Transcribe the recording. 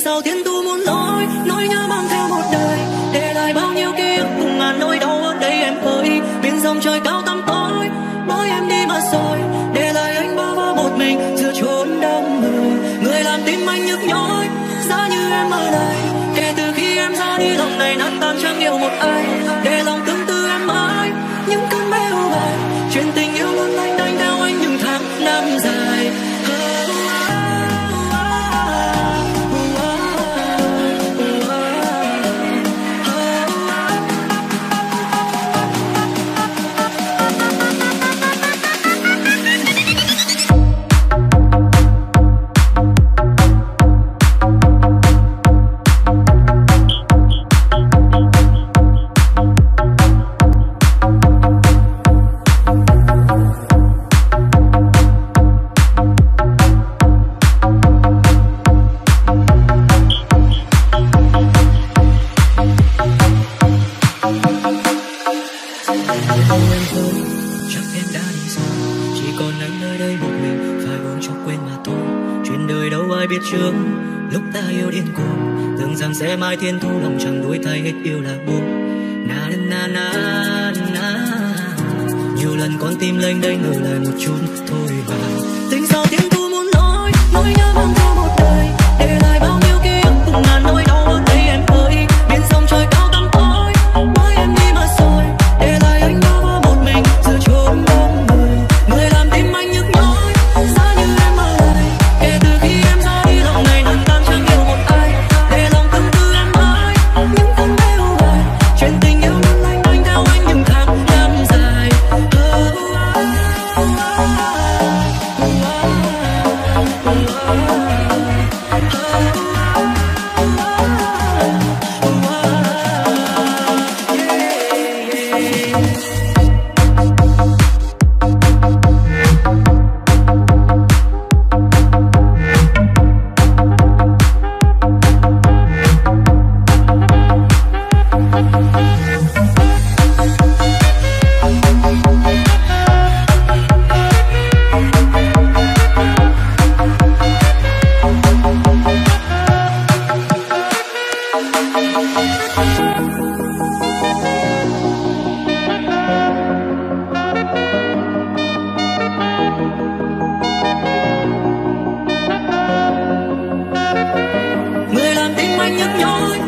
sao thiên tu muốn nỗi nhớ mang theo một đời, để lại bao nhiêu ký ức cùng ngàn nỗi đau ở đây em ơi. Bên dòng trời cao tăm tối, mỗi em đi mà rồi, để lại anh bơ vơ một mình giữa chốn đông người. Người làm tim anh nhức nhói, giá như em ở đây. Kể từ khi em ra đi, lòng này nát tan chẳng yêu một ai, để lòng tương tư em mãi những cơn mê u bài. Chuyện tình yêu luôn lanh đanh theo anh những tháng năm dài. Trước lúc ta yêu điên cuồng, tưởng rằng sẽ mãi thiên thu, lòng chẳng đuối tay hết yêu là buông. Na na na na, nhiều lần con tim lênh đênh ngờ lại một chút thôi và tình sao thiên thu muốn nỗi nhớ mang theo một đời, để lại bao nhiêu ký ức cùng ngàn nỗi đau ở đây em ơi. Bên dòng trời cao tăm tối, mỗi em đi mà rồi, để lại anh bơ vơ một mình giữa chốn đông người. Người làm tim anh nhức nhói, giá như em ở đây. Kể từ khi em ra đi, lòng này nát tan chẳng yêu một ai, để lòng tương tư em mãi những cơn mê u bài. Chuyện tình yêu luôn lanh đanh theo anh những tháng năm dài. Người làm tim anh nhức nhói,